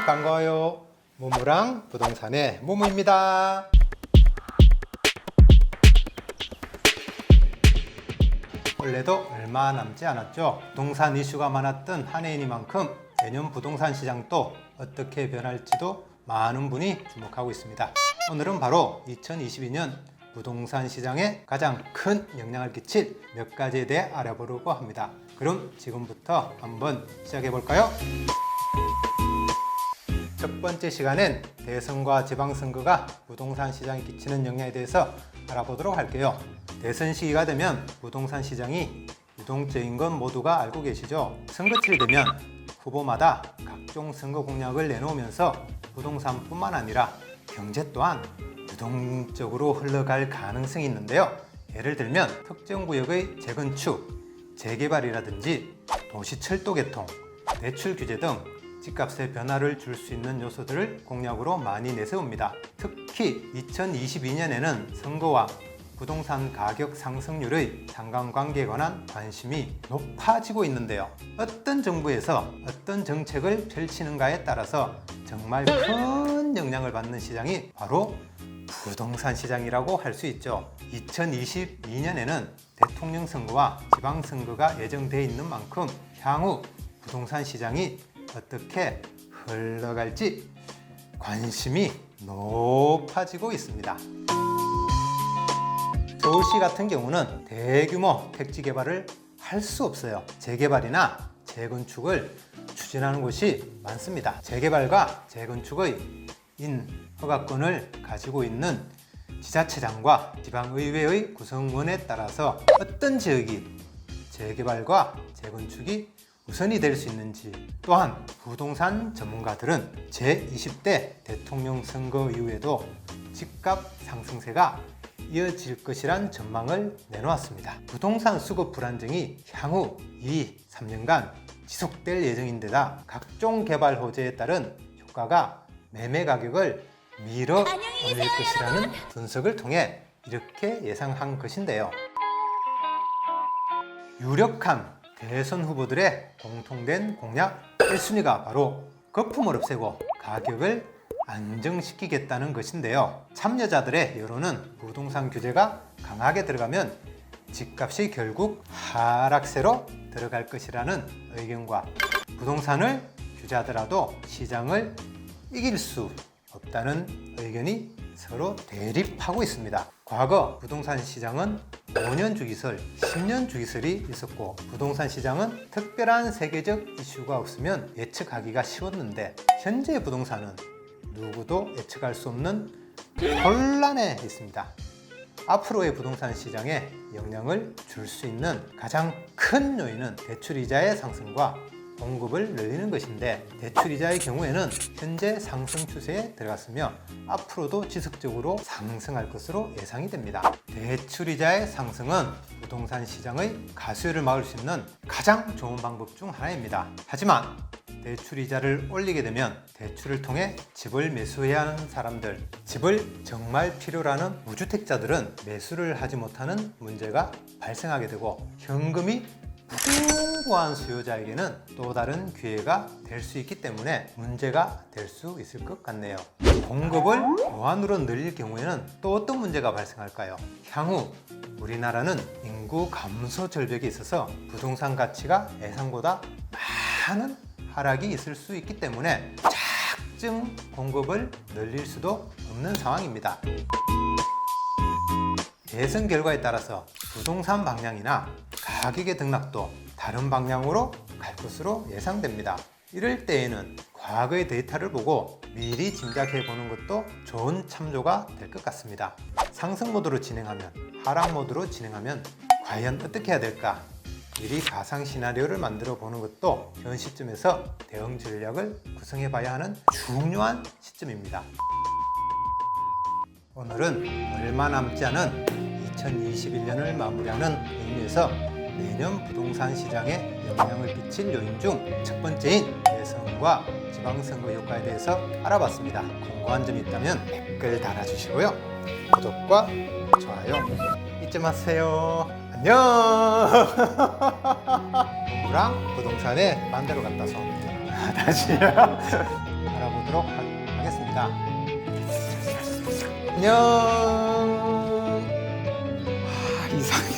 반가워요. 무무랑 부동산의 무무입니다. 원래도 얼마 남지 않았죠. 부동산 이슈가 많았던 한 해이니만큼 내년 부동산 시장도 어떻게 변할지도 많은 분이 주목하고 있습니다. 오늘은 바로 2022년 부동산 시장에 가장 큰 영향을 끼칠 몇 가지에 대해 알아보려고 합니다. 그럼 지금부터 한번 시작해 볼까요? 첫 번째 시간엔 대선과 지방선거가 부동산 시장에 끼치는 영향에 대해서 알아보도록 할게요. 대선 시기가 되면 부동산 시장이 유동적인 건 모두가 알고 계시죠? 선거철이 되면 후보마다 각종 선거 공약을 내놓으면서 부동산뿐만 아니라 경제 또한 유동적으로 흘러갈 가능성이 있는데요. 예를 들면 특정 구역의 재건축, 재개발이라든지 도시철도 개통, 대출 규제 등 집값의 변화를 줄 수 있는 요소들을 공약으로 많이 내세웁니다. 특히 2022년에는 선거와 부동산 가격 상승률의 상관관계에 관한 관심이 높아지고 있는데요. 어떤 정부에서 어떤 정책을 펼치는가에 따라서 정말 큰 영향을 받는 시장이 바로 부동산 시장이라고 할 수 있죠. 2022년에는 대통령 선거와 지방선거가 예정되어 있는 만큼 향후 부동산 시장이 어떻게 흘러갈지 관심이 높아지고 있습니다. 서울시 같은 경우는 대규모 택지 개발을 할 수 없어요. 재개발이나 재건축을 추진하는 곳이 많습니다. 재개발과 재건축의 인허가권을 가지고 있는 지자체장과 지방의회의 구성원에 따라서 어떤 지역이 재개발과 재건축이 우선이 될 수 있는지, 또한 부동산 전문가들은 제20대 대통령 선거 이후에도 집값 상승세가 이어질 것이란 전망을 내놓았습니다. 부동산 수급 불안정이 향후 2-3년간 지속될 예정인데다 각종 개발 호재에 따른 효과가 매매 가격을 밀어 올릴 것이라는 분석을 통해 이렇게 예상한 것인데요. 유력한 대선 후보들의 공통된 공약 1순위가 바로 거품을 없애고 가격을 안정시키겠다는 것인데요. 참여자들의 여론은 부동산 규제가 강하게 들어가면 집값이 결국 하락세로 들어갈 것이라는 의견과 부동산을 규제하더라도 시장을 이길 수 없다는 의견이 서로 대립하고 있습니다. 과거 부동산 시장은 5년 주기설, 10년 주기설이 있었고 부동산 시장은 특별한 세계적 이슈가 없으면 예측하기가 쉬웠는데 현재 부동산은 누구도 예측할 수 없는 혼란에 있습니다. 앞으로의 부동산 시장에 영향을 줄 수 있는 가장 큰 요인은 대출이자의 상승과 공급을 늘리는 것인데 대출이자의 경우에는 현재 상승 추세에 들어갔으며 앞으로도 지속적으로 상승할 것으로 예상이 됩니다. 대출이자의 상승은 부동산 시장의 가수율을 막을 수 있는 가장 좋은 방법 중 하나입니다. 하지만 대출이자를 올리게 되면 대출을 통해 집을 매수해야 하는 사람들, 집을 정말 필요로 하는 무주택자들은 매수를 하지 못하는 문제가 발생하게 되고 현금이 풍부한 수요자에게는 또 다른 기회가 될 수 있기 때문에 문제가 될 수 있을 것 같네요. 공급을 무한으로 늘릴 경우에는 또 어떤 문제가 발생할까요? 향후 우리나라는 인구 감소 절벽에 있어서 부동산 가치가 예상보다 많은 하락이 있을 수 있기 때문에 작정 공급을 늘릴 수도 없는 상황입니다. 대선 결과에 따라서 부동산 방향이나 가격의 등락도 다른 방향으로 갈 것으로 예상됩니다. 이럴 때에는 과거의 데이터를 보고 미리 짐작해 보는 것도 좋은 참조가 될 것 같습니다. 상승 모드로 진행하면, 하락 모드로 진행하면 과연 어떻게 해야 될까? 미리 가상 시나리오를 만들어 보는 것도 현 시점에서 대응 전략을 구성해 봐야 하는 중요한 시점입니다. 오늘은 얼마 남지 않은 2021년을 마무리하는 의미에서 내년 부동산 시장에 영향을 끼칠 요인 중 첫 번째인 대선과 지방선거 효과에 대해서 알아봤습니다. 궁금한 점이 있다면 댓글 달아주시고요. 구독과 좋아요 잊지 마세요. 안녕. 부부랑 부동산에 반대로 갔다 손 다시요. 보도록 하겠습니다. 안녕. 이상해.